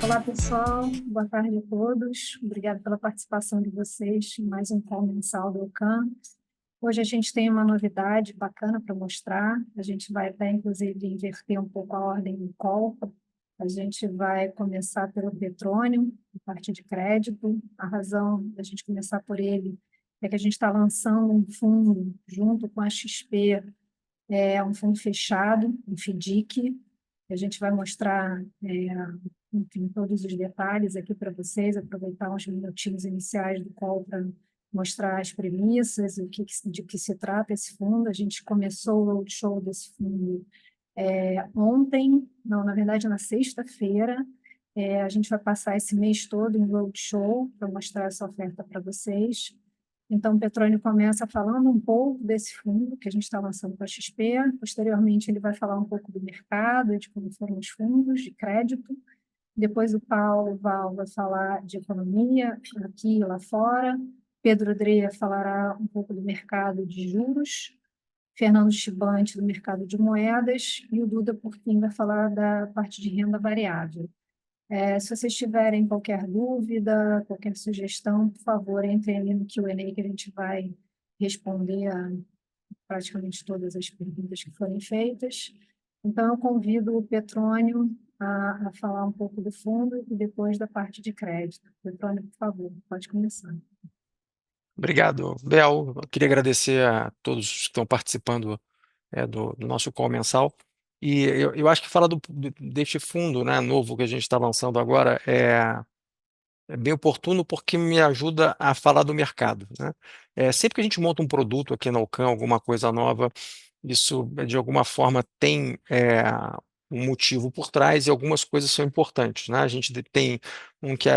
Olá, pessoal. Boa tarde a todos. Obrigada pela participação de vocês em mais um call mensal do OCAN. Hoje a gente tem uma novidade bacana para mostrar. A gente vai até, inclusive, inverter um pouco a ordem do call. A gente vai começar pelo Petrônio, a parte de crédito. A razão da gente começar por ele é que a gente está lançando um fundo junto com a XP, um fundo fechado, um FDIC. A gente vai mostrar, enfim, todos os detalhes aqui para vocês, aproveitar uns minutinhos iniciais do call para mostrar as premissas, de que se trata esse fundo. A gente começou o roadshow desse fundo ontem, não, na verdade, na sexta-feira. A gente vai passar esse mês todo em roadshow para mostrar essa oferta para vocês. Então, o Petrônio começa falando um pouco desse fundo que a gente está lançando para a XP. Posteriormente, ele vai falar um pouco do mercado, de como foram os fundos de crédito. Depois, o Paulo Val vai falar de economia aqui e lá fora. Pedro Dreia falará um pouco do mercado de juros. Fernando Chibante, do mercado de moedas. E o Duda, por fim, vai falar da parte de renda variável. Se vocês tiverem qualquer dúvida, qualquer sugestão, por favor, entrem ali no Q&A que a gente vai responder a praticamente todas as perguntas que forem feitas. Então, eu convido o Petrônio a falar um pouco do fundo e depois da parte de crédito. Petrônio, por favor, pode começar. Obrigado, Bel. Eu queria agradecer a todos que estão participando do nosso call mensal. E eu acho que falar deste fundo, né, novo que a gente está lançando agora é bem oportuno porque me ajuda a falar do mercado, né? Sempre que a gente monta um produto aqui na Alcan, alguma coisa nova, isso de alguma forma tem um motivo por trás e algumas coisas são importantes, né? A gente tem que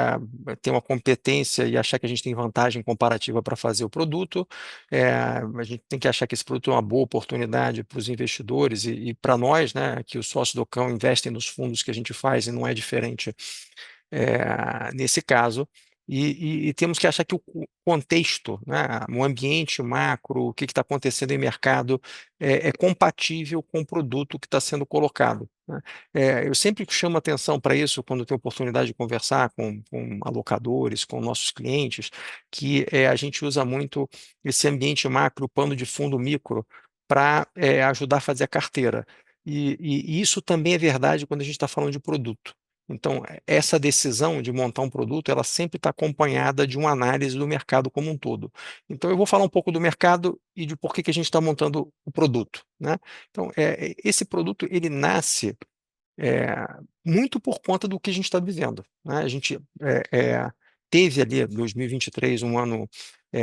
ter uma competência e achar que a gente tem vantagem comparativa para fazer o produto. A gente tem que achar que esse produto é uma boa oportunidade para os investidores e para nós, né, que os sócios do Alcan investem nos fundos que a gente faz e não é diferente nesse caso, e temos que achar que o contexto, né, o ambiente macro, o que está acontecendo em mercado, é compatível com o produto que está sendo colocado, né? Eu sempre chamo atenção para isso quando tenho oportunidade de conversar com alocadores, com nossos clientes, que a gente usa muito esse ambiente macro, pano de fundo micro, para ajudar a fazer a carteira. E isso também é verdade quando a gente está falando de produto. Então, essa decisão de montar um produto, ela sempre está acompanhada de uma análise do mercado como um todo. Então, eu vou falar um pouco do mercado e de por que a gente está montando o produto, né? Então, esse produto, ele nasce é, muito por conta do que a gente está vivendo, né? A gente teve ali 2023 um ano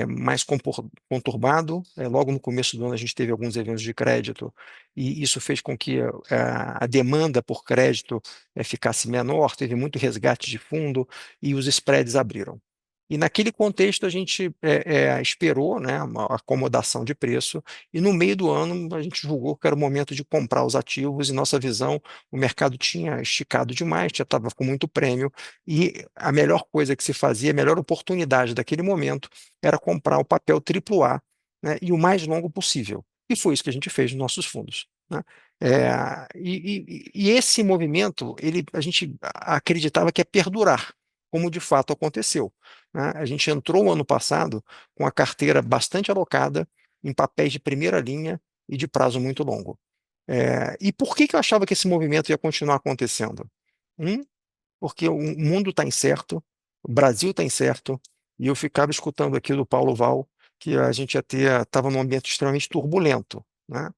mais conturbado. Logo no começo do ano a gente teve alguns eventos de crédito e isso fez com que a demanda por crédito ficasse menor, teve muito resgate de fundo e os spreads abriram. E naquele contexto a gente esperou, né, uma acomodação de preço, e no meio do ano a gente julgou que era o momento de comprar os ativos, e nossa visão, o mercado tinha esticado demais, já estava com muito prêmio, e a melhor coisa que se fazia, a melhor oportunidade daquele momento era comprar o papel AAA, né, e o mais longo possível. E foi isso que a gente fez nos nossos fundos, né? E esse movimento, a gente acreditava que ia perdurar, como de fato aconteceu, né? A gente entrou o ano passado com a carteira bastante alocada em papéis de primeira linha e de prazo muito longo. E por que eu achava que esse movimento ia continuar acontecendo? Porque o mundo está incerto, o Brasil está incerto, e eu ficava escutando aqui do Paulo Val que a gente estava num ambiente extremamente turbulento, né?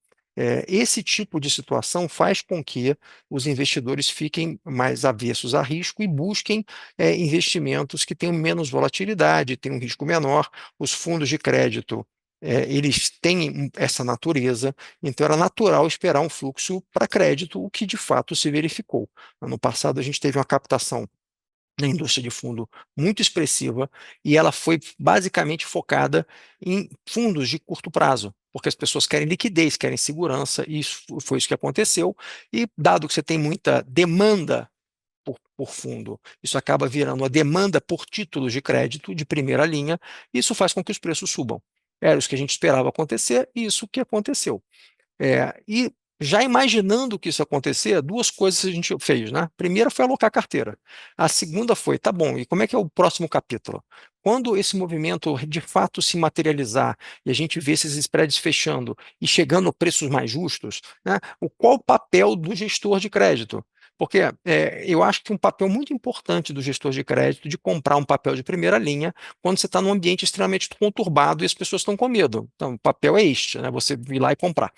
Esse tipo de situação faz com que os investidores fiquem mais avessos a risco e busquem investimentos que tenham menos volatilidade, tenham um risco menor. Os fundos de crédito, eles têm essa natureza, então era natural esperar um fluxo para crédito, o que de fato se verificou. Ano passado a gente teve uma captação na indústria de fundo muito expressiva e ela foi basicamente focada em fundos de curto prazo, porque as pessoas querem liquidez, querem segurança, e isso foi isso que aconteceu. E dado que você tem muita demanda por fundo, isso acaba virando uma demanda por títulos de crédito de primeira linha, e isso faz com que os preços subam. Era isso que a gente esperava acontecer, e isso que aconteceu. E Já imaginando que isso acontecer, duas coisas a gente fez, né? A primeira foi alocar a carteira. A segunda foi, tá bom, e como é que é o próximo capítulo? Quando esse movimento de fato se materializar e a gente vê esses spreads fechando e chegando a preços mais justos, né? Qual o papel do gestor de crédito? Porque eu acho que um papel muito importante do gestor de crédito de comprar um papel de primeira linha quando você está num ambiente extremamente conturbado e as pessoas estão com medo. Então, o papel é este, né? Você ir lá e comprar.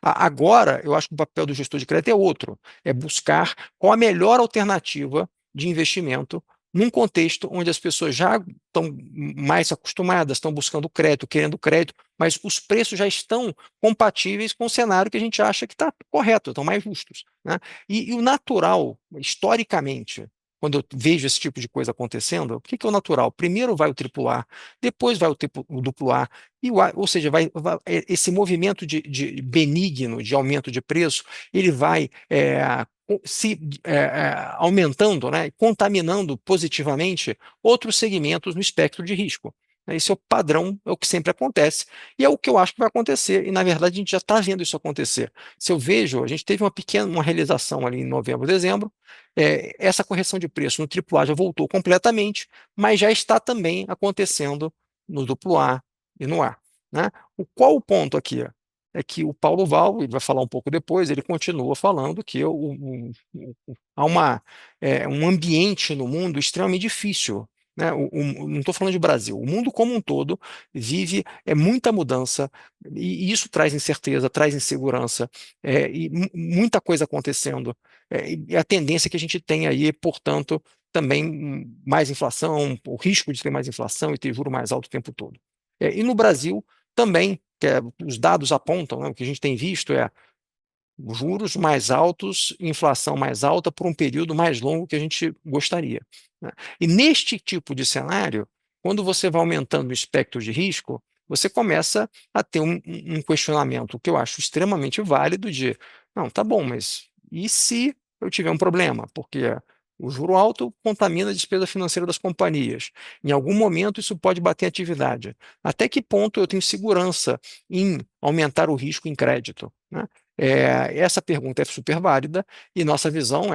Agora, eu acho que o papel do gestor de crédito é outro, é buscar qual a melhor alternativa de investimento num contexto onde as pessoas já estão mais acostumadas, estão buscando crédito, querendo crédito, mas os preços já estão compatíveis com o cenário que a gente acha que está correto, estão mais justos, né? E o natural, historicamente, quando eu vejo esse tipo de coisa acontecendo, o que que é o natural? Primeiro vai o AAA, depois vai o duplo A, ou seja, esse movimento de benigno de aumento de preço, ele vai aumentando, né, contaminando positivamente outros segmentos no espectro de risco. Esse é o padrão, é o que sempre acontece, e é o que eu acho que vai acontecer, e na verdade a gente já está vendo isso acontecer. Se eu vejo, a gente teve uma realização ali em novembro, dezembro, essa correção de preço no AAA já voltou completamente, mas já está também acontecendo no duplo A e no ar, né? Qual o ponto aqui? É que o Paulo Val, ele vai falar um pouco depois, ele continua falando que há um ambiente no mundo extremamente difícil, né? Não estou falando de Brasil, o mundo como um todo vive muita mudança, e isso traz incerteza, traz insegurança, e muita coisa acontecendo, e a tendência que a gente tem aí, portanto, também mais inflação, o risco de ter mais inflação e ter juro mais alto o tempo todo. E no Brasil também, os dados apontam, né, o que a gente tem visto é juros mais altos, inflação mais alta por um período mais longo que a gente gostaria, né? E neste tipo de cenário, quando você vai aumentando o espectro de risco, você começa a ter um questionamento que eu acho extremamente válido de, não, tá bom, mas e se eu tiver um problema? Porque o juro alto contamina a despesa financeira das companhias. Em algum momento isso pode bater em atividade. Até que ponto eu tenho segurança em aumentar o risco em crédito, né? Essa pergunta é super válida e nossa visão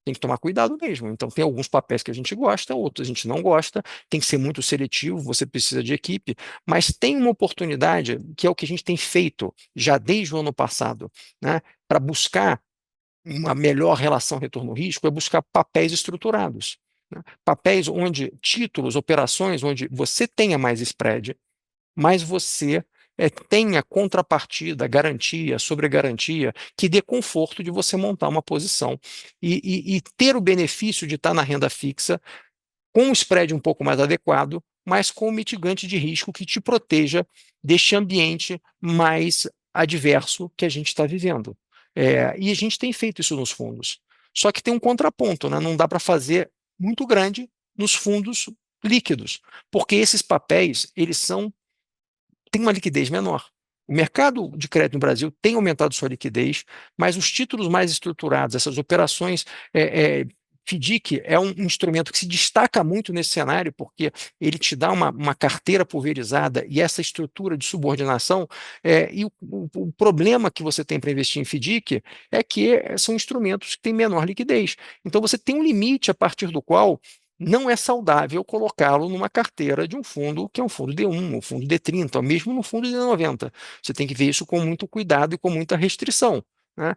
tem que tomar cuidado mesmo. Então, tem alguns papéis que a gente gosta, outros a gente não gosta, tem que ser muito seletivo, você precisa de equipe, mas tem uma oportunidade, que é o que a gente tem feito já desde o ano passado, né, para buscar uma melhor relação retorno-risco, é buscar papéis estruturados, né? Papéis onde títulos, operações, onde você tenha mais spread, mas você tenha contrapartida, garantia, sobre-garantia, que dê conforto de você montar uma posição e ter o benefício de estar na renda fixa com um spread um pouco mais adequado, mas com um mitigante de risco que te proteja deste ambiente mais adverso que a gente está vivendo. E a gente tem feito isso nos fundos. Só que tem um contraponto, né? Não dá para fazer muito grande nos fundos líquidos, porque esses papéis, eles tem uma liquidez menor. O mercado de crédito no Brasil tem aumentado sua liquidez, mas os títulos mais estruturados, essas operações, FDIC é um instrumento que se destaca muito nesse cenário, porque ele te dá uma carteira pulverizada e essa estrutura de subordinação. E o problema que você tem para investir em FDIC é que são instrumentos que têm menor liquidez. Então, você tem um limite a partir do qual não é saudável colocá-lo numa carteira de um fundo que é um fundo D1, um fundo D30, ou mesmo no fundo D90. Você tem que ver isso com muito cuidado e com muita restrição, né?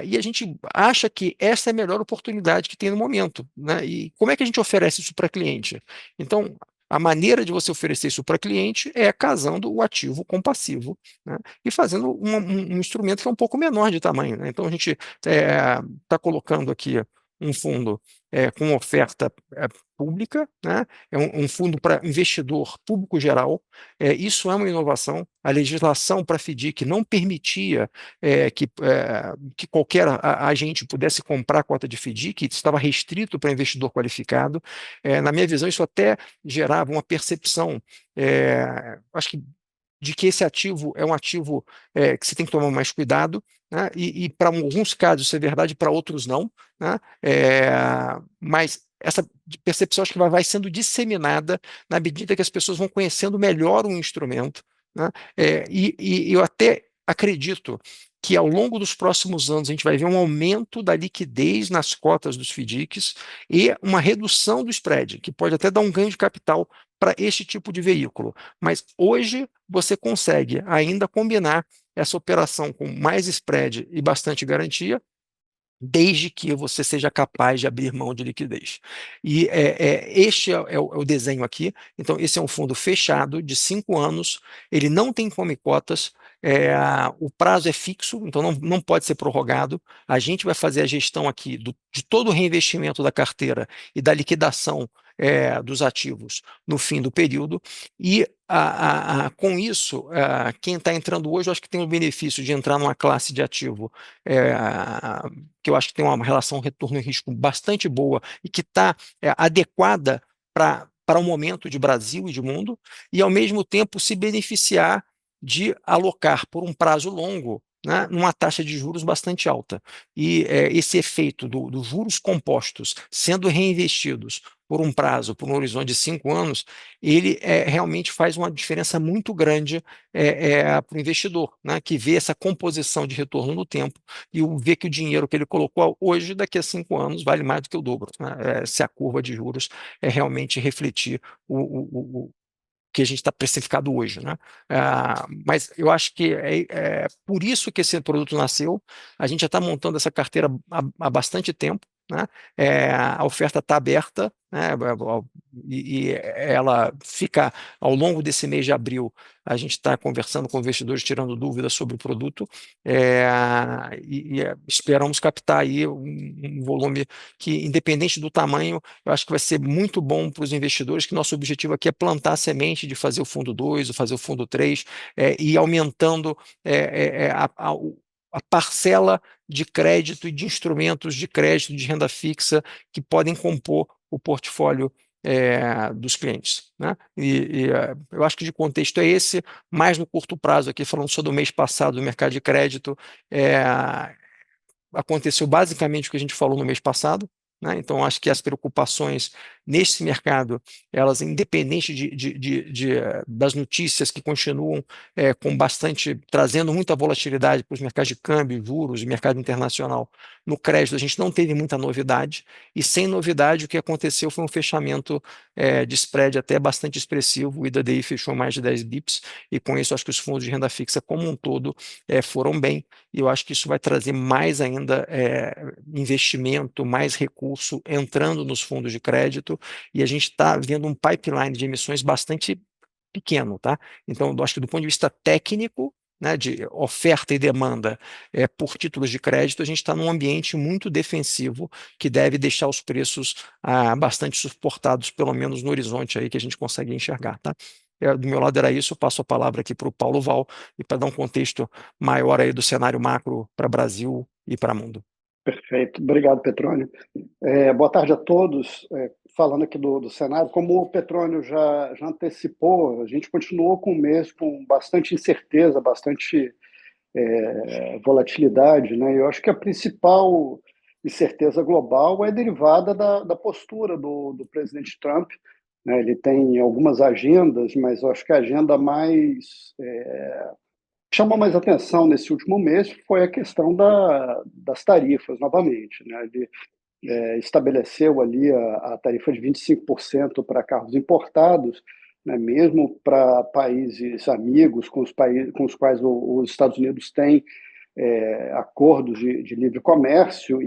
E a gente acha que essa é a melhor oportunidade que tem no momento, né? E como é que a gente oferece isso para cliente? Então, a maneira de você oferecer isso para cliente é casando o ativo com o passivo, né? E fazendo um instrumento que é um pouco menor de tamanho, né? Então, a gente está colocando aqui um fundo com oferta pública, né? É um fundo para investidor público geral. Isso é uma inovação. A legislação para FDIC não permitia que qualquer agente pudesse comprar cota de FDIC, estava restrito para investidor qualificado. Na minha visão, isso até gerava uma percepção, acho que de que esse ativo é um ativo que você tem que tomar mais cuidado, né? E para alguns casos isso é verdade, para outros não, né? Mas essa percepção acho que vai sendo disseminada na medida que as pessoas vão conhecendo melhor o instrumento, né? E eu até acredito que ao longo dos próximos anos a gente vai ver um aumento da liquidez nas cotas dos FDICs e uma redução do spread, que pode até dar um ganho de capital para este tipo de veículo. Mas hoje você consegue ainda combinar essa operação com mais spread e bastante garantia, desde que você seja capaz de abrir mão de liquidez. E este é o desenho aqui. Então, esse é um fundo fechado de 5 anos, ele não tem come cotas, o prazo é fixo, então não pode ser prorrogado. A gente vai fazer a gestão aqui de todo o reinvestimento da carteira e da liquidação dos ativos no fim do período, e com isso, quem está entrando hoje, eu acho que tem o benefício de entrar numa classe de ativo é, que eu acho que tem uma relação retorno e risco bastante boa e que está adequada para o momento de Brasil e de mundo, e ao mesmo tempo se beneficiar de alocar por um prazo longo, né, numa taxa de juros bastante alta. E esse efeito dos juros compostos sendo reinvestidos por um prazo, por um horizonte de 5 anos, ele realmente faz uma diferença muito grande para o investidor, né, que vê essa composição de retorno no tempo e vê que o dinheiro que ele colocou hoje, daqui a 5 anos, vale mais do que o dobro, né, se a curva de juros realmente refletir o que a gente está precificado hoje, né? Mas eu acho que é por isso que esse produto nasceu. A gente já está montando essa carteira há bastante tempo, né? A oferta está aberta, né? E ela fica ao longo desse mês de abril. A gente está conversando com investidores, tirando dúvidas sobre o produto, esperamos captar aí um volume que, independente do tamanho, eu acho que vai ser muito bom para os investidores, que nosso objetivo aqui é plantar a semente de fazer o fundo 2, ou fazer o fundo 3, e ir aumentando a parcela de crédito e de instrumentos de crédito de renda fixa que podem compor o portfólio dos clientes, né? Eu acho que de contexto é esse, mais no curto prazo, aqui falando só do mês passado do mercado de crédito, aconteceu basicamente o que a gente falou no mês passado, né? Então, acho que as preocupações nesse mercado, elas, independente das notícias que continuam trazendo muita volatilidade para os mercados de câmbio, juros e mercado internacional, no crédito a gente não teve muita novidade, e sem novidade o que aconteceu foi um fechamento de spread até bastante expressivo. O IDDI fechou mais de 10 bips, e com isso acho que os fundos de renda fixa como um todo foram bem, e eu acho que isso vai trazer mais ainda investimento, mais recurso entrando nos fundos de crédito, e a gente está vendo um pipeline de emissões bastante pequeno, tá? Então, eu acho que do ponto de vista técnico, né, de oferta e demanda por títulos de crédito, a gente está num ambiente muito defensivo que deve deixar os preços bastante suportados, pelo menos no horizonte aí que a gente consegue enxergar, tá? Do meu lado era isso, eu passo a palavra aqui para o Paulo Val, e para dar um contexto maior aí do cenário macro para Brasil e para mundo. Perfeito. Obrigado, Petrônio. Boa tarde a todos. Falando aqui do cenário, como o Petrônio já antecipou, a gente continuou com o mês com bastante incerteza, bastante volatilidade, né? Eu acho que a principal incerteza global é derivada da postura do presidente Trump, né? Ele tem algumas agendas, mas eu acho que a agenda mais chamou mais atenção nesse último mês foi a questão das tarifas, novamente, né? Ele estabeleceu ali a tarifa de 25% para carros importados, né? Mesmo para países amigos com os quais os Estados Unidos têm acordos de livre comércio,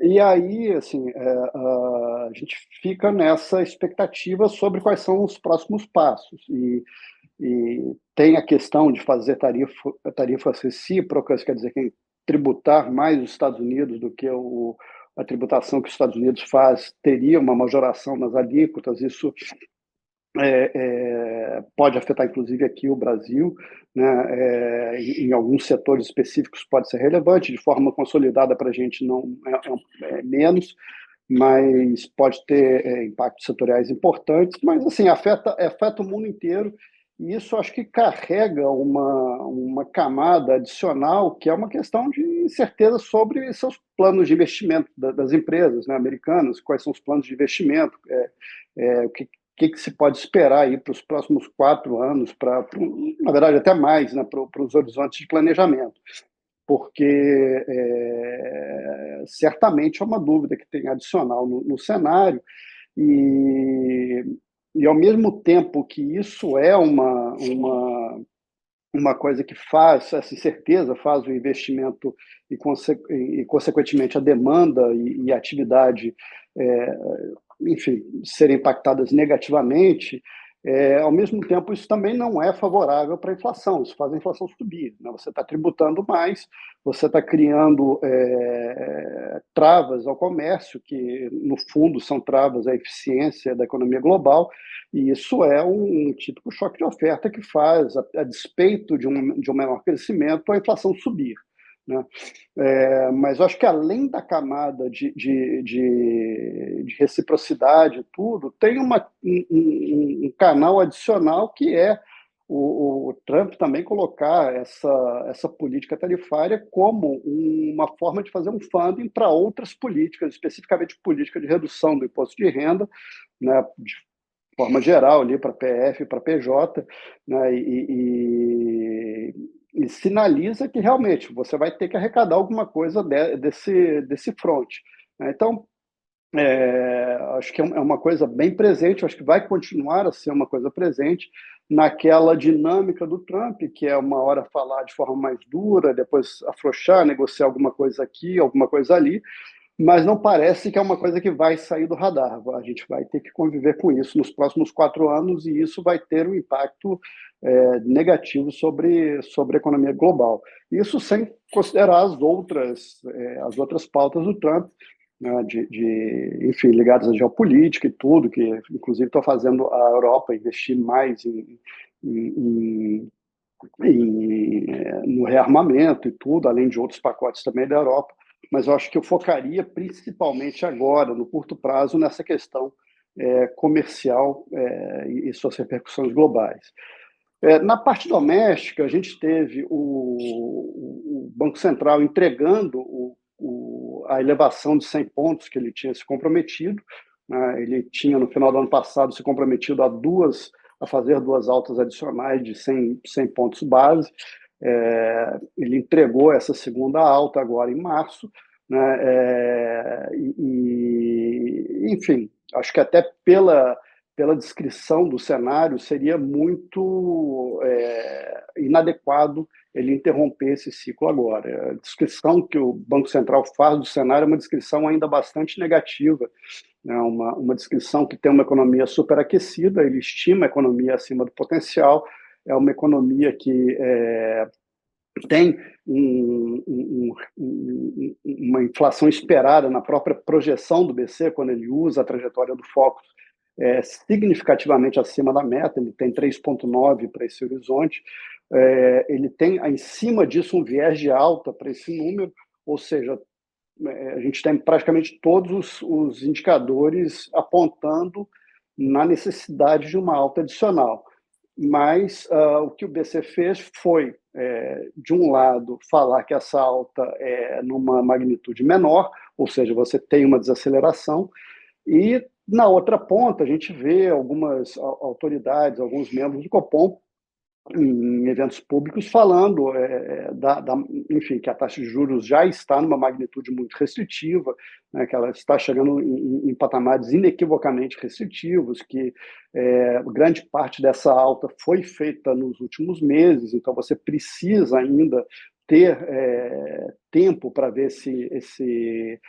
e aí, assim, a gente fica nessa expectativa sobre quais são os próximos passos. E tem a questão de fazer tarifas recíprocas, quer dizer, quem tributar mais os Estados Unidos do que a tributação que os Estados Unidos faz teria uma majoração nas alíquotas. Isso pode afetar, inclusive, aqui o Brasil, né? Em alguns setores específicos pode ser relevante, de forma consolidada para a gente não é menos, mas pode ter impactos setoriais importantes, mas assim afeta o mundo inteiro, e isso acho que carrega uma camada adicional, que é uma questão de incerteza sobre seus planos de investimento das empresas, né, americanas, quais são os planos de investimento, o que se pode esperar aí para os próximos 4 anos, na verdade até mais, né, para os horizontes de planejamento, porque certamente é uma dúvida que tem adicional no cenário, e ao mesmo tempo que isso é uma coisa que faz, essa incerteza faz o investimento e consequentemente, a demanda e a atividade, enfim, serem impactadas negativamente, ao mesmo tempo, isso também não é favorável para a inflação, isso faz a inflação subir, né? Você está tributando mais, você está criando travas ao comércio, que, no fundo, são travas à eficiência da economia global, e isso é um típico choque de oferta que faz, a despeito de um menor crescimento, a inflação subir, né? Mas eu acho que, além da camada de reciprocidade e tudo, tem um canal adicional que é o Trump também colocar essa política tarifária como uma forma de fazer um funding para outras políticas, especificamente política de redução do imposto de renda, né, de forma geral, ali para PF e para PJ, né, e sinaliza que realmente você vai ter que arrecadar alguma coisa desse front, né? Então, acho que é uma coisa bem presente, acho que vai continuar a ser uma coisa presente naquela dinâmica do Trump, que é uma hora falar de forma mais dura, depois afrouxar, negociar alguma coisa aqui, alguma coisa ali, mas não parece que é uma coisa que vai sair do radar. A gente vai ter que conviver com isso nos próximos 4 anos, e isso vai ter um impacto negativo sobre a economia global. Isso sem considerar as outras pautas do Trump, né, enfim, ligadas à geopolítica e tudo, que inclusive está fazendo a Europa investir mais no rearmamento e tudo, além de outros pacotes também da Europa. Mas eu acho que eu focaria principalmente agora, no curto prazo, nessa questão comercial e suas repercussões globais. Na parte doméstica, a gente teve o Banco Central entregando a elevação de 100 pontos que ele tinha se comprometido, né? Ele tinha, no final do ano passado, se comprometido a fazer 2 altas adicionais de 100 pontos base. Ele entregou essa segunda alta agora em março, né? Enfim, acho que até pela descrição do cenário, seria muito inadequado ele interromper esse ciclo agora. A descrição que o Banco Central faz do cenário é uma descrição ainda bastante negativa, né? Uma descrição que tem uma economia superaquecida, ele estima a economia acima do potencial, é uma economia que tem uma inflação esperada na própria projeção do BC, quando ele usa a trajetória do Focus, significativamente acima da meta, ele tem 3,9 para esse horizonte, ele tem, em cima disso, um viés de alta para esse número, ou seja, a gente tem praticamente todos os indicadores apontando na necessidade de uma alta adicional. Mas o que o BC fez foi, de um lado, falar que essa alta é numa magnitude menor, ou seja, você tem uma desaceleração, e, na outra ponta, a gente vê algumas autoridades, alguns membros do Copom, em eventos públicos, falando enfim, que a taxa de juros já está numa magnitude muito restritiva, né, que ela está chegando em patamares inequivocamente restritivos, que grande parte dessa alta foi feita nos últimos meses, então você precisa ainda ter tempo para ver esse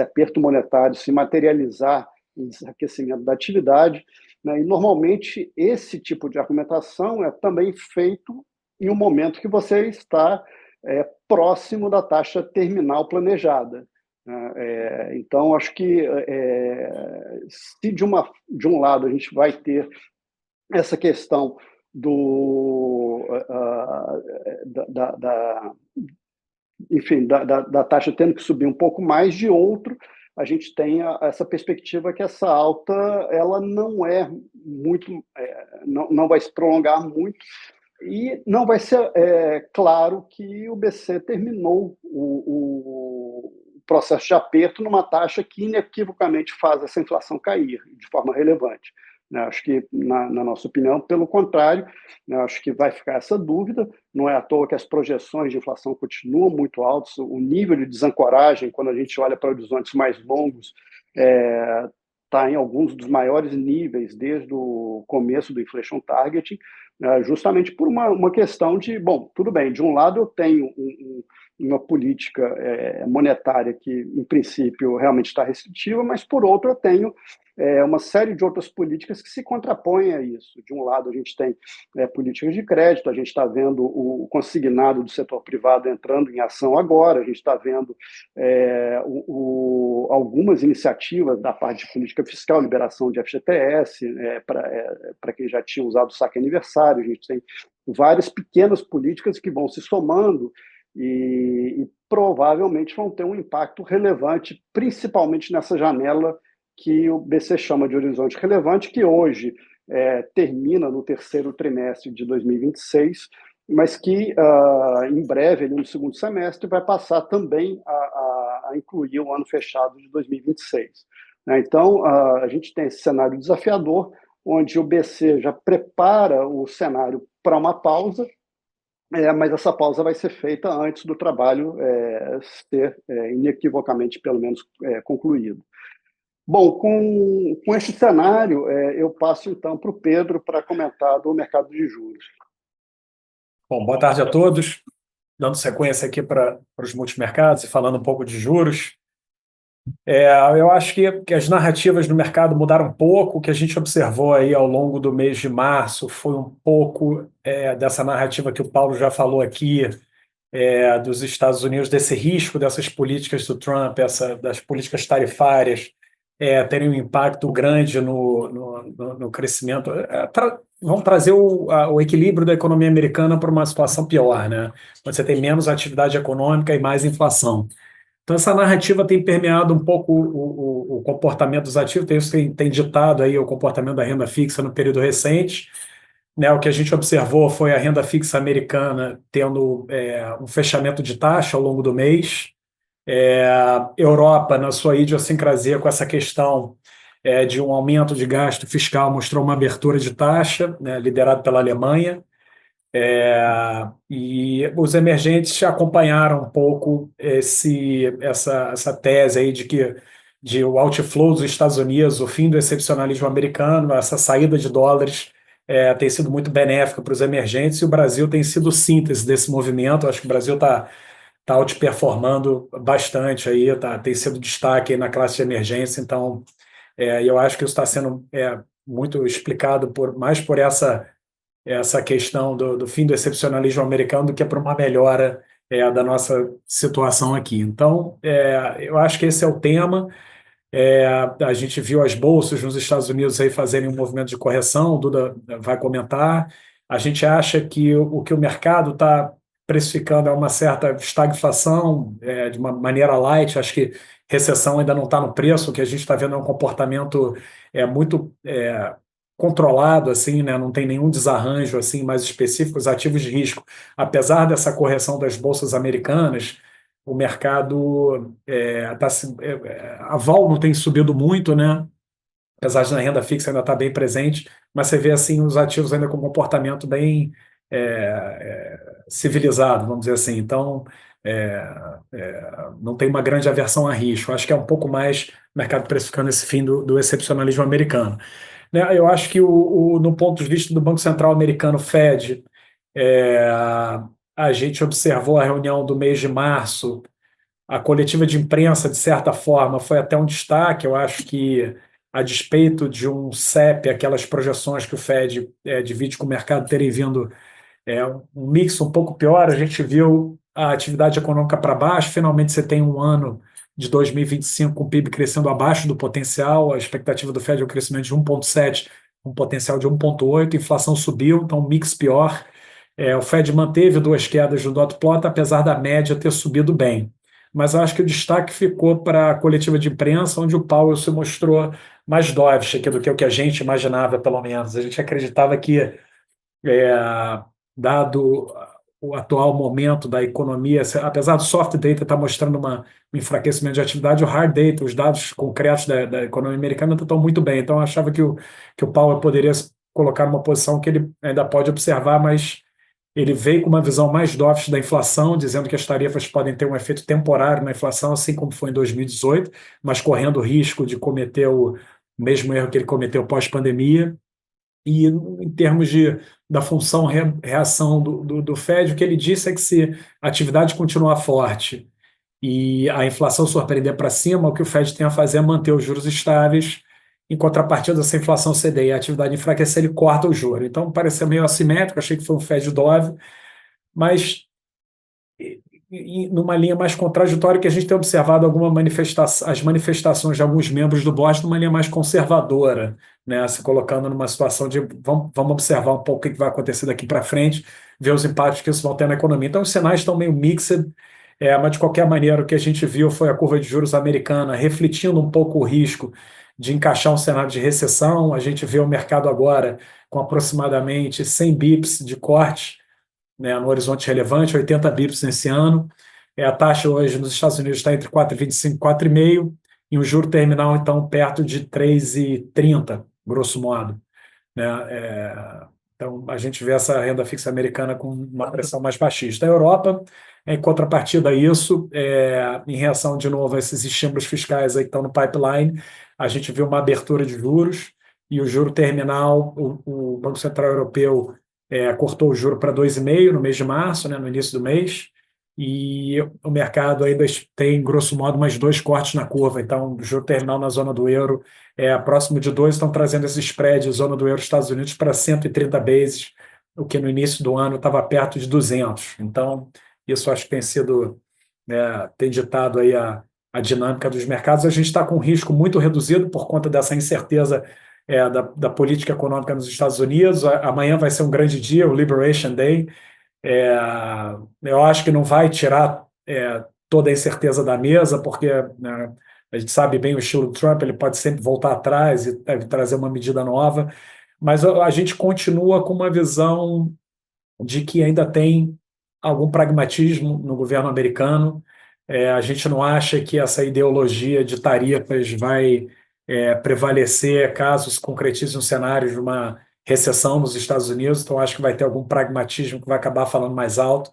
aperto monetário se materializar em aquecimento da atividade, né? E, normalmente, esse tipo de argumentação é também feito em um momento que você está próximo da taxa terminal planejada, né? Então, acho que, se de um lado a gente vai ter essa questão enfim, da taxa tendo que subir um pouco mais, de outro, a gente tem essa perspectiva que essa alta ela não é muito, não vai se prolongar muito, e não vai ser claro que o BC terminou o processo de aperto numa taxa que inequivocamente faz essa inflação cair de forma relevante. né? Acho que, na nossa opinião, pelo contrário, né? Acho que vai ficar essa dúvida. Não é à toa que as projeções de inflação continuam muito altas, o nível de desancoragem, quando a gente olha para horizontes mais longos, está em alguns dos maiores níveis desde o começo do inflation targeting, justamente por uma questão de, bom, tudo bem, de um lado eu tenho uma política monetária que, em princípio, realmente está restritiva, mas, por outro, eu tenho uma série de outras políticas que se contrapõem a isso. De um lado, a gente tem políticas de crédito, a gente está vendo o consignado do setor privado entrando em ação agora, a gente está vendo algumas iniciativas da parte de política fiscal, liberação de FGTS, para quem já tinha usado o saque aniversário, a gente tem várias pequenas políticas que vão se somando e provavelmente vão ter um impacto relevante, principalmente nessa janela que o BC chama de horizonte relevante, que hoje termina no terceiro trimestre de 2026, mas que em breve, ali no segundo semestre, vai passar também a incluir o ano fechado de 2026. Então, a gente tem esse cenário desafiador, onde o BC já prepara o cenário para uma pausa, mas essa pausa vai ser feita antes do trabalho ser inequivocamente, pelo menos, concluído. Bom, com esse cenário, eu passo então para o Pedro para comentar do mercado de juros. Bom, boa tarde a todos. Dando sequência aqui para os multimercados e falando um pouco de juros. Eu acho que as narrativas no mercado mudaram um pouco. O que a gente observou aí ao longo do mês de março foi um pouco dessa narrativa que o Paulo já falou aqui, dos Estados Unidos, desse risco dessas políticas do Trump, das políticas tarifárias, terem um impacto grande no crescimento. Vão trazer o equilíbrio da economia americana para uma situação pior, né? Você tem menos atividade econômica e mais inflação. Então, essa narrativa tem permeado um pouco o comportamento dos ativos, tem ditado aí o comportamento da renda fixa no período recente. Né, o que a gente observou foi a renda fixa americana tendo um fechamento de taxa ao longo do mês. Europa, na sua idiosincrasia com essa questão de um aumento de gasto fiscal, mostrou uma abertura de taxa, né, liderado pela Alemanha. E os emergentes acompanharam um pouco essa tese aí de o outflow dos Estados Unidos, o fim do excepcionalismo americano, essa saída de dólares tem sido muito benéfica para os emergentes, e o Brasil tem sido síntese desse movimento. Acho que o Brasil está outperformando bastante aí, tem sido destaque aí na classe de emergência. Então, eu acho que isso está sendo muito explicado mais por essa questão do fim do excepcionalismo americano do que por uma melhora da nossa situação aqui. Então, eu acho que esse é o tema. A gente viu as bolsas nos Estados Unidos aí fazerem um movimento de correção, o Duda vai comentar. A gente acha que o que o mercado está precificando é uma certa estagflação, de uma maneira light. Acho que recessão ainda não está no preço. O que a gente está vendo é um comportamento muito controlado, assim, né? Não tem nenhum desarranjo assim mais específico. Os ativos de risco, apesar dessa correção das bolsas americanas, o mercado a vol não tem subido muito, né? Apesar de na renda fixa ainda estar bem presente, mas você vê assim os ativos ainda com comportamento bem civilizado, vamos dizer assim. Então, não tem uma grande aversão a risco. Acho que é um pouco mais o mercado precificando esse fim do excepcionalismo americano. Né? Eu acho que no ponto de vista do Banco Central americano, Fed, a gente observou a reunião do mês de março. A coletiva de imprensa, de certa forma, foi até um destaque. Eu acho que, a despeito de um CEP, aquelas projeções que o Fed divide com o mercado terem vindo um mix um pouco pior, a gente viu a atividade econômica para baixo. Finalmente você tem um ano de 2025 com o PIB crescendo abaixo do potencial. A expectativa do Fed é um crescimento de 1,7, um potencial de 1,8, inflação subiu, então um mix pior. O Fed manteve 2 quedas do dot plot, apesar da média ter subido bem. Mas eu acho que o destaque ficou para a coletiva de imprensa, onde o Powell se mostrou mais dovish do que o que a gente imaginava, pelo menos. A gente acreditava que, dado o atual momento da economia, apesar do soft data estar mostrando um enfraquecimento de atividade, o hard data, os dados concretos da economia americana estão muito bem. Então, eu achava que o Powell poderia se colocar numa posição que ele ainda pode observar, mas ele veio com uma visão mais dovish da inflação, dizendo que as tarifas podem ter um efeito temporário na inflação, assim como foi em 2018, mas correndo o risco de cometer o mesmo erro que ele cometeu pós-pandemia. E em termos da função reação do Fed, o que ele disse é que se a atividade continuar forte e a inflação surpreender para cima, o que o Fed tem a fazer é manter os juros estáveis, em contrapartida, se a inflação ceder e a atividade enfraquecer, ele corta o juro. Então, pareceu meio assimétrico, achei que foi um Fed dove, mas numa linha mais contraditória, que a gente tem observado as manifestações de alguns membros do BOJ numa linha mais conservadora, né, se colocando numa situação de vamos observar um pouco o que vai acontecer daqui para frente, ver os impactos que isso vai ter na economia. Então, os sinais estão meio mixed, mas de qualquer maneira, o que a gente viu foi a curva de juros americana refletindo um pouco o risco de encaixar um cenário de recessão. A gente vê o mercado agora com aproximadamente 100 bips de corte, né, no horizonte relevante, 80 bips nesse ano. A taxa hoje nos Estados Unidos está entre 4,25 e 4,5, e o juro terminal, então, perto de 3,30, grosso modo, né? Então, a gente vê essa renda fixa americana com uma pressão mais baixista. A Europa, em contrapartida a isso, em reação, de novo, a esses estímulos fiscais aí que estão no pipeline, a gente vê uma abertura de juros, e o juro terminal, o Banco Central Europeu cortou o juro para 2,5 no mês de março, né, no início do mês, e o mercado ainda tem, grosso modo, mais 2 cortes na curva. Então, o juro terminal na zona do euro próximo de 2, estão trazendo esse spread, zona do euro Estados Unidos, para 130 bases, o que no início do ano estava perto de 200. Então, isso acho que tem sido, tem ditado aí a dinâmica dos mercados. A gente está com um risco muito reduzido por conta dessa incerteza da política econômica nos Estados Unidos. Amanhã vai ser um grande dia, o Liberation Day. Eu acho que não vai tirar toda a incerteza da mesa, porque, né, a gente sabe bem o estilo do Trump, ele pode sempre voltar atrás e deve trazer uma medida nova, mas a gente continua com uma visão de que ainda tem algum pragmatismo no governo americano. A gente não acha que essa ideologia de tarifas vai prevalecer caso se concretize um cenário de uma recessão nos Estados Unidos, então acho que vai ter algum pragmatismo que vai acabar falando mais alto,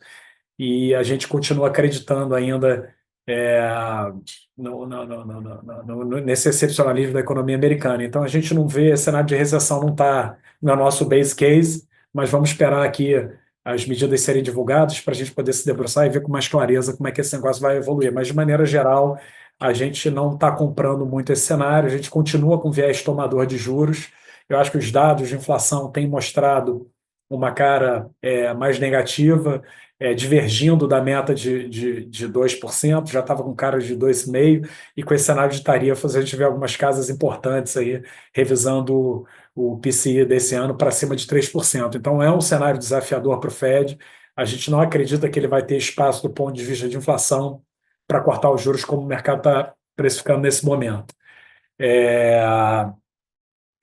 e a gente continua acreditando ainda nesse excepcionalismo da economia americana. Então a gente não vê, cenário de recessão não está no nosso base case, mas vamos esperar aqui as medidas serem divulgadas para a gente poder se debruçar e ver com mais clareza como é que esse negócio vai evoluir. Mas, de maneira geral, a gente não está comprando muito esse cenário, a gente continua com viés tomador de juros. Eu acho que os dados de inflação têm mostrado uma cara mais negativa, divergindo da meta de 2%, já estava com cara de 2,5%, e com esse cenário de tarifas a gente vê algumas casas importantes aí revisando o PCI desse ano para cima de 3%. Então é um cenário desafiador para o Fed. A gente não acredita que ele vai ter espaço do ponto de vista de inflação para cortar os juros como o mercado está precificando nesse momento.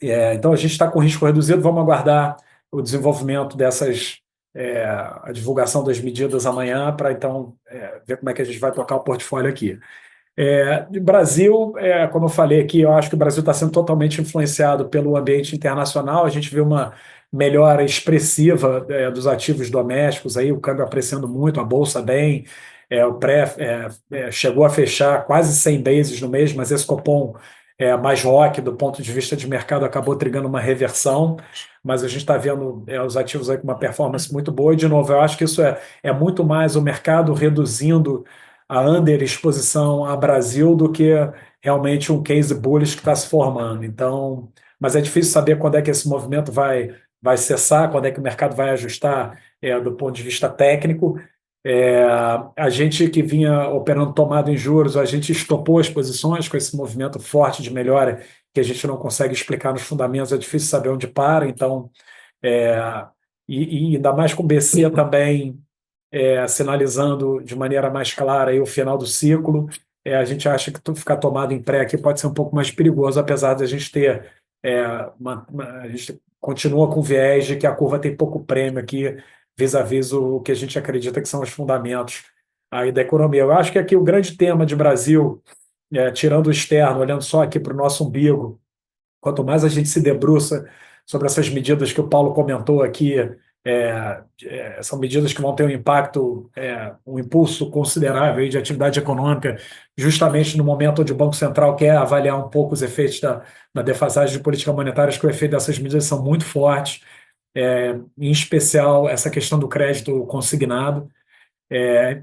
Então a gente está com risco reduzido, vamos aguardar o desenvolvimento a divulgação das medidas amanhã, para então ver como é que a gente vai tocar o portfólio aqui. De Brasil, como eu falei aqui, eu acho que o Brasil está sendo totalmente influenciado pelo ambiente internacional. A gente vê uma melhora expressiva dos ativos domésticos, aí, o câmbio apreciando muito, a bolsa bem, o pré chegou a fechar quase 100 bases no mês, mas esse cupom mais rock do ponto de vista de mercado acabou trigando uma reversão, mas a gente está vendo os ativos aí com uma performance muito boa, e de novo, eu acho que isso é muito mais o mercado reduzindo a underexposição a Brasil do que realmente um case bullish que está se formando. Então, mas é difícil saber quando é que esse movimento vai cessar, quando é que o mercado vai ajustar do ponto de vista técnico. A gente que vinha operando tomado em juros, a gente estopou as posições com esse movimento forte de melhora que a gente não consegue explicar nos fundamentos, é difícil saber onde para. Então, e ainda mais com o BC também sinalizando de maneira mais clara aí o final do ciclo, a gente acha que ficar tomado em pré aqui pode ser um pouco mais perigoso, apesar de a gente ter a gente continua com viés de que a curva tem pouco prêmio aqui vis-à-vis o que a gente acredita que são os fundamentos aí da economia. Eu acho que aqui o grande tema de Brasil, tirando o externo, olhando só aqui para o nosso umbigo, quanto mais a gente se debruça sobre essas medidas que o Paulo comentou aqui, são medidas que vão ter um impacto, um impulso considerável aí de atividade econômica, justamente no momento onde o Banco Central quer avaliar um pouco os efeitos da defasagem de política monetária, acho que o efeito dessas medidas são muito fortes, em especial essa questão do crédito consignado.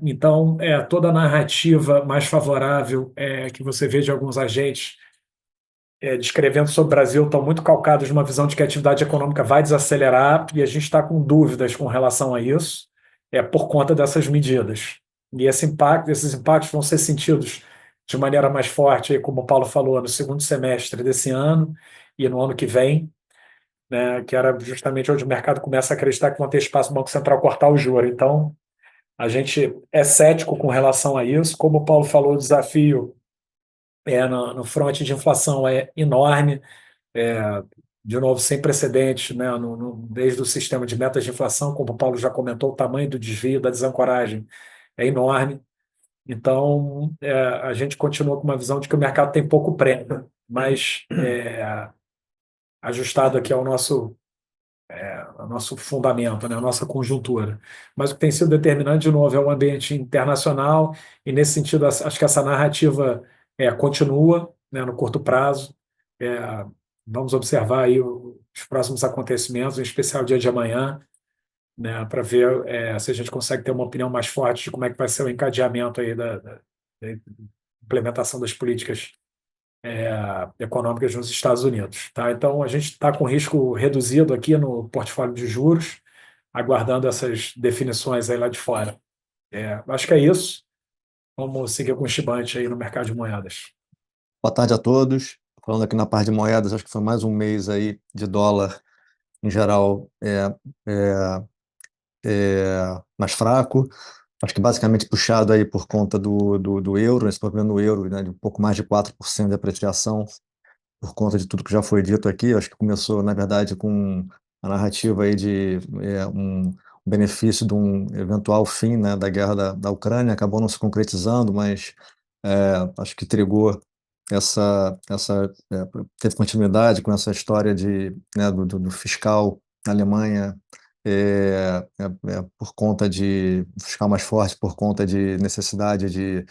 Então, toda a narrativa mais favorável que você vê de alguns agentes descrevendo sobre o Brasil estão muito calcados numa visão de que a atividade econômica vai desacelerar e a gente está com dúvidas com relação a isso, por conta dessas medidas. E esses impactos vão ser sentidos de maneira mais forte, aí, como o Paulo falou, no segundo semestre desse ano e no ano que vem, né, que era justamente onde o mercado começa a acreditar que vão ter espaço para o Banco Central cortar o juro. Então, a gente é cético com relação a isso. Como o Paulo falou, o desafio no front de inflação é enorme, é, de novo, sem precedentes, né, desde o sistema de metas de inflação, como o Paulo já comentou, o tamanho do desvio, da desancoragem é enorme. Então, a gente continua com uma visão de que o mercado tem pouco prêmio, mas ajustado aqui ao nosso fundamento, né, a nossa conjuntura. Mas o que tem sido determinante, de novo, é o ambiente internacional, e nesse sentido, acho que essa narrativa continua, né, no curto prazo. É, Vamos observar aí os próximos acontecimentos, em especial o dia de amanhã, né, para ver se a gente consegue ter uma opinião mais forte de como é que vai ser o encadeamento aí da implementação das políticas econômicas nos Estados Unidos. Tá? Então, a gente está com risco reduzido aqui no portfólio de juros, aguardando essas definições aí lá de fora. Acho que é isso. Vamos seguir com o Chibante aí no mercado de moedas. Boa tarde a todos. Falando aqui na parte de moedas, acho que foi mais um mês aí de dólar, em geral, mais fraco. Acho que basicamente puxado aí por conta do euro, esse problema no euro, né, de um pouco mais de 4% de apreciação, por conta de tudo que já foi dito aqui. Acho que começou, na verdade, com a narrativa aí de um benefício de um eventual fim, né, da guerra da Ucrânia, acabou não se concretizando, mas acho que trigou teve continuidade com essa história né, do fiscal na Alemanha, por conta de fiscal mais forte, por conta de necessidade de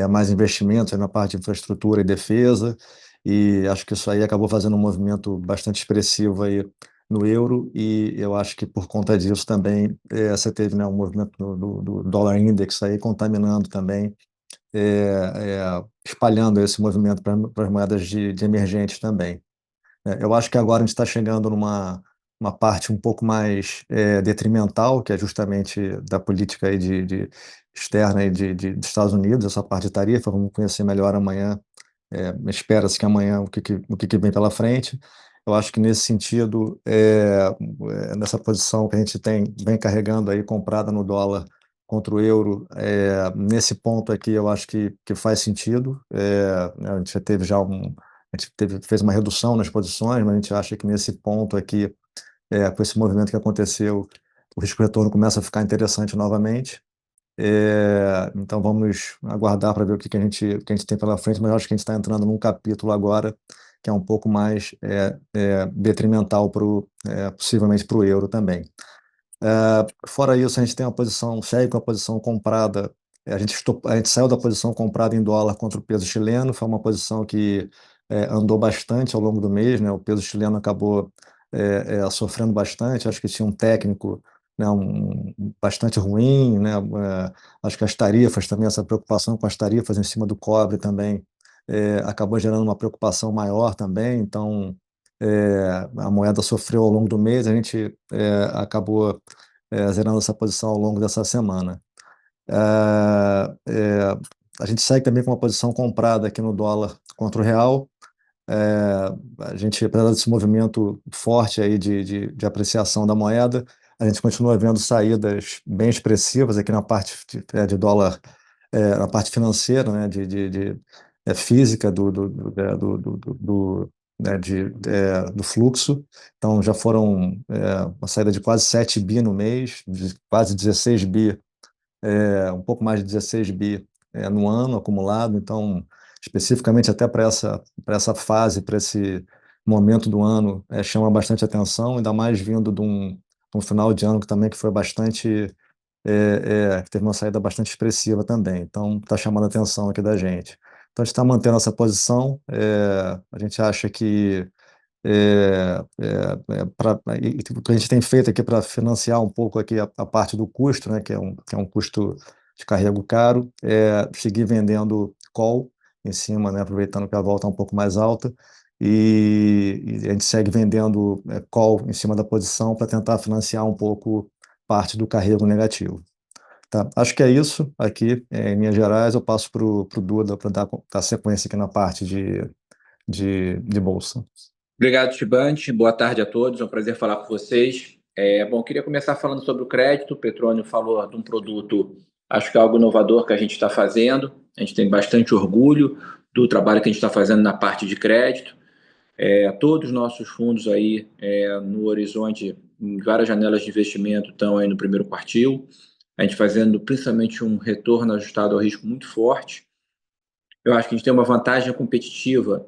mais investimentos na parte de infraestrutura e defesa, e acho que isso aí acabou fazendo um movimento bastante expressivo aí no euro, e eu acho que por conta disso também você teve, né, um movimento do dólar index aí contaminando também, espalhando esse movimento para as moedas de emergentes também. Eu acho que agora a gente está chegando uma parte um pouco mais detrimental, que é justamente da política aí externa aí dos Estados Unidos, essa parte de tarifa. Vamos conhecer melhor amanhã. Espera-se que amanhã o que vem pela frente. Eu acho que nesse sentido, nessa posição que a gente vem carregando aí, comprada no dólar contra o euro, nesse ponto aqui eu acho que faz sentido. A gente já teve a gente fez uma redução nas posições, mas a gente acha que nesse ponto aqui, com esse movimento que aconteceu, o risco-retorno começa a ficar interessante novamente. Então vamos aguardar para ver o que a gente tem pela frente, mas eu acho que a gente está entrando num capítulo agora que é um pouco mais detrimental possivelmente para o euro também. Fora isso, a gente tem segue com a posição comprada. A gente saiu da posição comprada em dólar contra o peso chileno, foi uma posição que andou bastante ao longo do mês, né? O peso chileno acabou sofrendo bastante. Acho que tinha um técnico, né, bastante ruim, né? Acho que as tarifas também, essa preocupação com as tarifas em cima do cobre também acabou gerando uma preocupação maior também. Então, a moeda sofreu ao longo do mês, a gente acabou zerando essa posição ao longo dessa semana. A gente segue também com uma posição comprada aqui no dólar contra o real. A gente, apesar desse movimento forte aí de apreciação da moeda, a gente continua vendo saídas bem expressivas aqui na parte de dólar, na parte financeira, né, física do né, do fluxo. Então, já foram uma saída de quase 7 bi no mês, de quase 16 bi, um pouco mais de 16 bi no ano acumulado. Então, especificamente até para essa fase, para esse momento do ano, chama bastante atenção, ainda mais vindo de um final de ano que foi bastante, que teve uma saída bastante expressiva também. Então, está chamando a atenção aqui da gente. Então, a gente está mantendo essa posição. A gente acha que o que a gente tem feito aqui para financiar um pouco aqui a parte do custo, né, que é um custo de carrego caro, seguir vendendo call em cima, né, aproveitando que a volta é um pouco mais alta, e a gente segue vendendo call em cima da posição para tentar financiar um pouco parte do carrego negativo. Tá? Acho que é isso aqui, em linhas gerais. Eu passo para o Duda para dar sequência aqui na parte de bolsa. Obrigado, Tibante. Boa tarde a todos. É um prazer falar com vocês. Bom, queria começar falando sobre o crédito. O Petrônio falou de um produto, acho que é algo inovador que a gente está fazendo. A gente tem bastante orgulho do trabalho que a gente está fazendo na parte de crédito. Todos os nossos fundos aí no horizonte, em várias janelas de investimento, estão aí no primeiro quartil. A gente fazendo principalmente um retorno ajustado ao risco muito forte. Eu acho que a gente tem uma vantagem competitiva,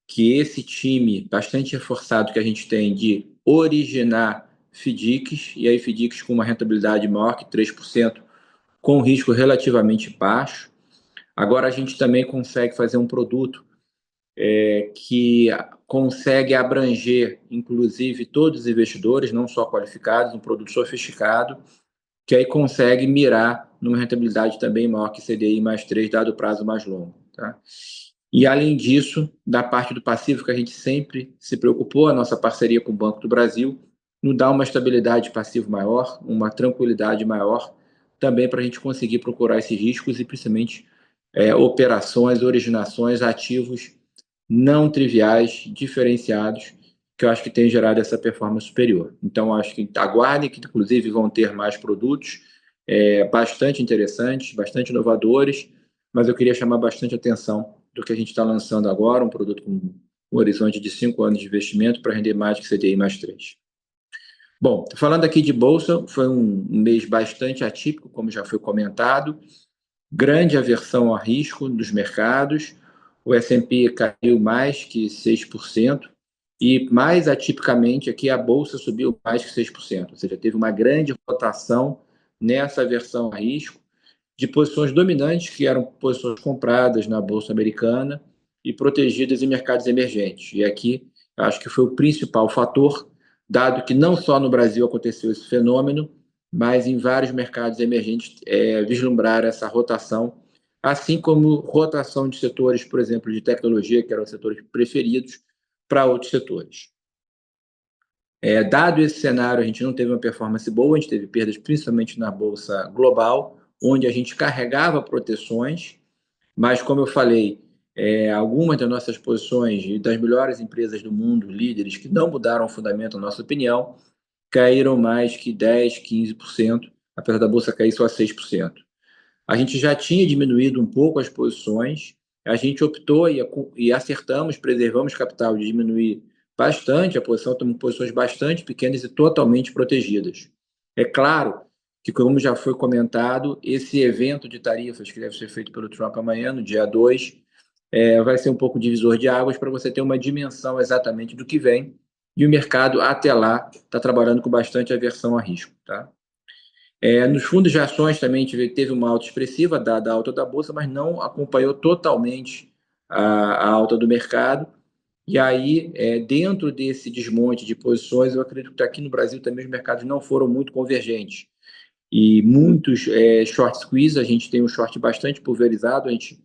que esse time bastante reforçado que a gente tem de originar FDICs, e aí FDICs com uma rentabilidade maior que 3%, com risco relativamente baixo. Agora a gente também consegue fazer um produto que consegue abranger, inclusive, todos os investidores, não só qualificados, um produto sofisticado, que aí consegue mirar numa rentabilidade também maior que CDI mais 3, dado o prazo mais longo. Tá? E, além disso, da parte do passivo, que a gente sempre se preocupou, a nossa parceria com o Banco do Brasil, nos dá uma estabilidade de passivo maior, uma tranquilidade maior, também para a gente conseguir procurar esses riscos e, principalmente, operações, originações, ativos não triviais, diferenciados, que eu acho que tem gerado essa performance superior. Então, acho que aguardem, que inclusive vão ter mais produtos bastante interessantes, bastante inovadores, mas eu queria chamar bastante atenção do que a gente está lançando agora, um produto com um horizonte de 5 anos de investimento para render mais que CDI mais 3. Bom, falando aqui de bolsa, foi um mês bastante atípico, como já foi comentado, grande aversão a risco dos mercados, o S&P caiu mais que 6%, e mais atipicamente aqui a bolsa subiu mais que 6%, ou seja, teve uma grande rotação nessa aversão a risco, de posições dominantes, que eram posições compradas na Bolsa Americana e protegidas em mercados emergentes. E aqui, acho que foi o principal fator, dado que não só no Brasil aconteceu esse fenômeno, mas em vários mercados emergentes vislumbrar essa rotação, assim como rotação de setores, por exemplo, de tecnologia, que eram os setores preferidos, para outros setores. Dado esse cenário, a gente não teve uma performance boa, a gente teve perdas principalmente na Bolsa Global, onde a gente carregava proteções, mas, como eu falei, algumas das nossas posições e das melhores empresas do mundo, líderes, que não mudaram o fundamento, na nossa opinião, caíram mais que 10%, 15%, apesar da Bolsa cair só 6%. A gente já tinha diminuído um pouco as posições, a gente optou e acertamos, preservamos capital de diminuir bastante a posição, estamos em posições bastante pequenas e totalmente protegidas. É claro que, como já foi comentado, esse evento de tarifas que deve ser feito pelo Trump amanhã, no dia 2, vai ser um pouco divisor de águas para você ter uma dimensão exatamente do que vem, e o mercado, até lá, está trabalhando com bastante aversão a risco. Tá? Nos fundos de ações também teve uma alta expressiva, dada a alta da Bolsa, mas não acompanhou totalmente a alta do mercado. E aí, dentro desse desmonte de posições, eu acredito que aqui no Brasil também os mercados não foram muito convergentes. E muitos short squeeze, a gente tem um short bastante pulverizado, a gente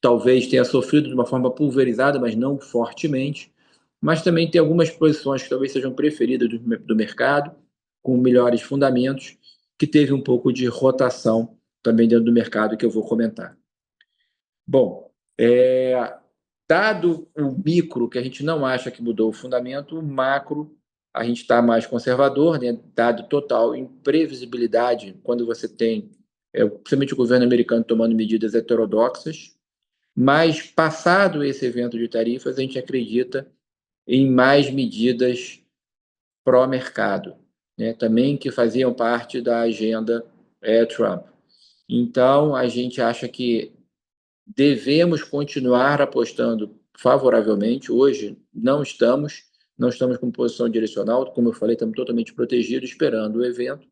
talvez tenha sofrido de uma forma pulverizada, mas não fortemente. Mas também tem algumas posições que talvez sejam preferidas do mercado, com melhores fundamentos, que teve um pouco de rotação também dentro do mercado, que eu vou comentar. Bom, dado o micro, que a gente não acha que mudou o fundamento, o macro, a gente está mais conservador, né? Dado total imprevisibilidade, quando você tem, principalmente o governo americano tomando medidas heterodoxas, mas passado esse evento de tarifas, a gente acredita em mais medidas pró-mercado, né, também que faziam parte da agenda Trump. Então, a gente acha que devemos continuar apostando favoravelmente. Hoje não estamos com posição direcional, como eu falei, estamos totalmente protegidos, esperando o evento,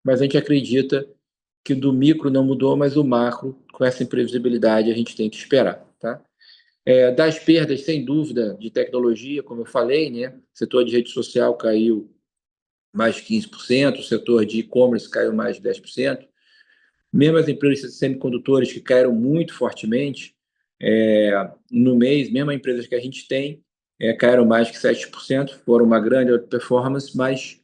mas a gente acredita que do micro não mudou, mas o macro, com essa imprevisibilidade, a gente tem que esperar, tá? Das perdas, sem dúvida, de tecnologia, como eu falei, né? O setor de rede social caiu mais 15%, o setor de e-commerce caiu mais de 10%. Mesmo as empresas de semicondutores que caíram muito fortemente no mês, mesmo as empresas que a gente tem, caíram mais que 7%, foram uma grande performance, mas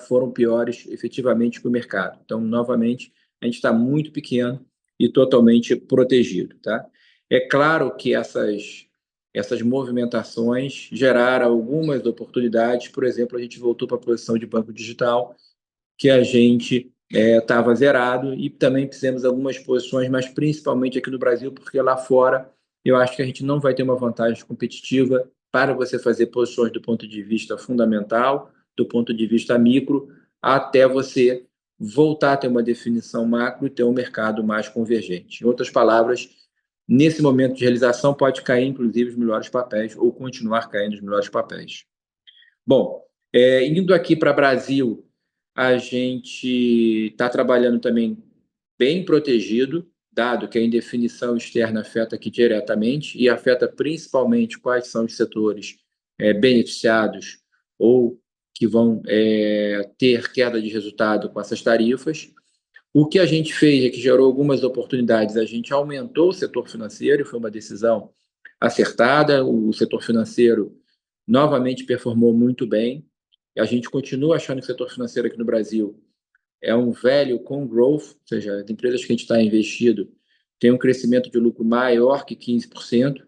foram piores efetivamente que o mercado. Então, novamente, a gente está muito pequeno e totalmente protegido, tá? É claro que essas movimentações geraram algumas oportunidades. Por exemplo, a gente voltou para a posição de banco digital, que a gente estava zerado, e também fizemos algumas posições, mas principalmente aqui no Brasil, porque lá fora eu acho que a gente não vai ter uma vantagem competitiva para você fazer posições do ponto de vista fundamental, do ponto de vista micro, até você voltar a ter uma definição macro e ter um mercado mais convergente. Em outras palavras, nesse momento de realização pode cair, inclusive, os melhores papéis ou continuar caindo os melhores papéis. Bom, indo aqui para o Brasil, a gente está trabalhando também bem protegido, dado que a indefinição externa afeta aqui diretamente e afeta principalmente quais são os setores beneficiados ou que vão ter queda de resultado com essas tarifas. O que a gente fez é que gerou algumas oportunidades. A gente aumentou o setor financeiro, foi uma decisão acertada. O setor financeiro novamente performou muito bem. A gente continua achando que o setor financeiro aqui no Brasil é um velho com growth, ou seja, as empresas que a gente está investido têm um crescimento de lucro maior que 15%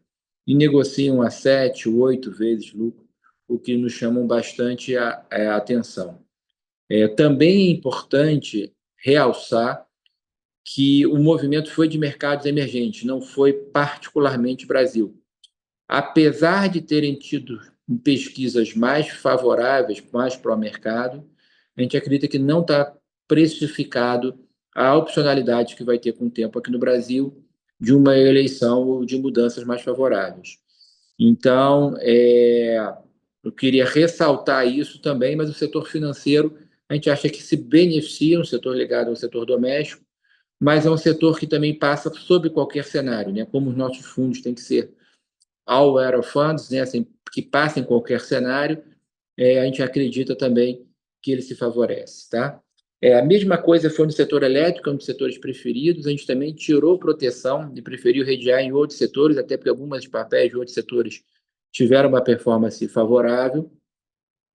e negociam a 7, 8 vezes lucro, o que nos chama bastante a atenção. Também é importante realçar que o movimento foi de mercados emergentes, não foi particularmente Brasil. Apesar de terem tido pesquisas mais favoráveis, mais pró-mercado, a gente acredita que não está precificado a opcionalidade que vai ter com o tempo aqui no Brasil de uma eleição ou de mudanças mais favoráveis. Então, eu queria ressaltar isso também, mas o setor financeiro, a gente acha que se beneficia, um setor ligado ao setor doméstico, mas é um setor que também passa sob qualquer cenário, né? Como os nossos fundos têm que ser all-weather funds, né? Assim, que passam em qualquer cenário, a gente acredita também que ele se favorece, tá? A mesma coisa foi no setor elétrico, um dos setores preferidos. A gente também tirou proteção e preferiu redear em outros setores, até porque algumas papéis de outros setores tiveram uma performance favorável.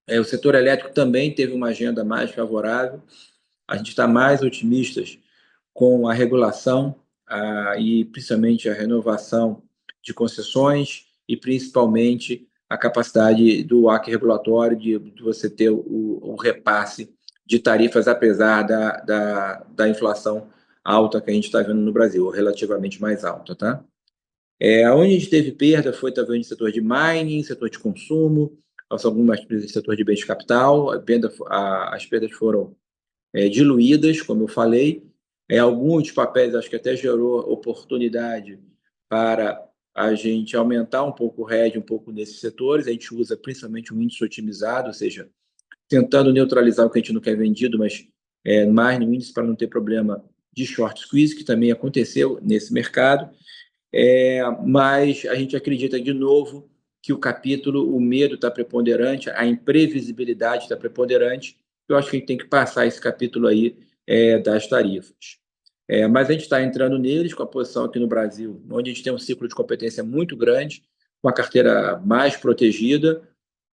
O setor elétrico também teve uma agenda mais favorável. A gente está mais otimistas com a regulação e principalmente a renovação de concessões e principalmente a capacidade do AC regulatório de você ter o repasse de tarifas, apesar da inflação alta que a gente está vendo no Brasil, relativamente mais alta, tá? Onde a gente teve perda foi também no setor de mining, setor de consumo, algumas empresas do setor de bens de capital. As perdas foram diluídas, como eu falei. Alguns papéis acho que até gerou oportunidade para a gente aumentar um pouco o hedge, um pouco nesses setores. A gente usa principalmente um índice otimizado, ou seja, tentando neutralizar o que a gente não quer vendido, mas mais no índice para não ter problema de short squeeze, que também aconteceu nesse mercado. Mas a gente acredita de novo que o capítulo, o medo está preponderante, a imprevisibilidade está preponderante. Eu acho que a gente tem que passar esse capítulo aí das tarifas. Mas a gente está entrando neles com a posição aqui no Brasil, onde a gente tem um ciclo de competência muito grande, com a carteira mais protegida,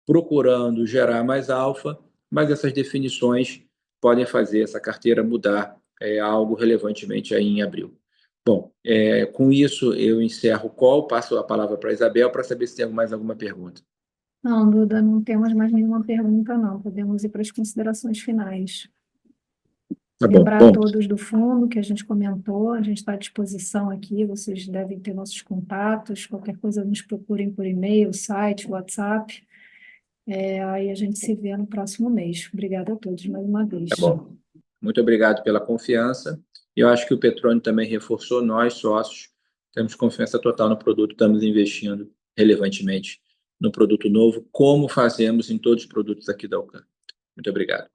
procurando gerar mais alfa, mas essas definições podem fazer essa carteira mudar algo relevantemente aí em abril. Bom, com isso eu encerro o call, passo a palavra para a Isabel para saber se tem mais alguma pergunta. Não, Duda, não temos mais nenhuma pergunta, não. Podemos ir para as considerações finais. Tá bom. Lembrar a todos do fundo que a gente comentou, a gente está à disposição aqui, vocês devem ter nossos contatos, qualquer coisa nos procurem por e-mail, site, WhatsApp. Aí a gente se vê no próximo mês. Obrigada a todos mais uma vez. Tá bom. Muito obrigado pela confiança. Eu acho que o Petroni também reforçou, nós, sócios, temos confiança total no produto, estamos investindo relevantemente no produto novo, como fazemos em todos os produtos aqui da Alcan. Muito obrigado.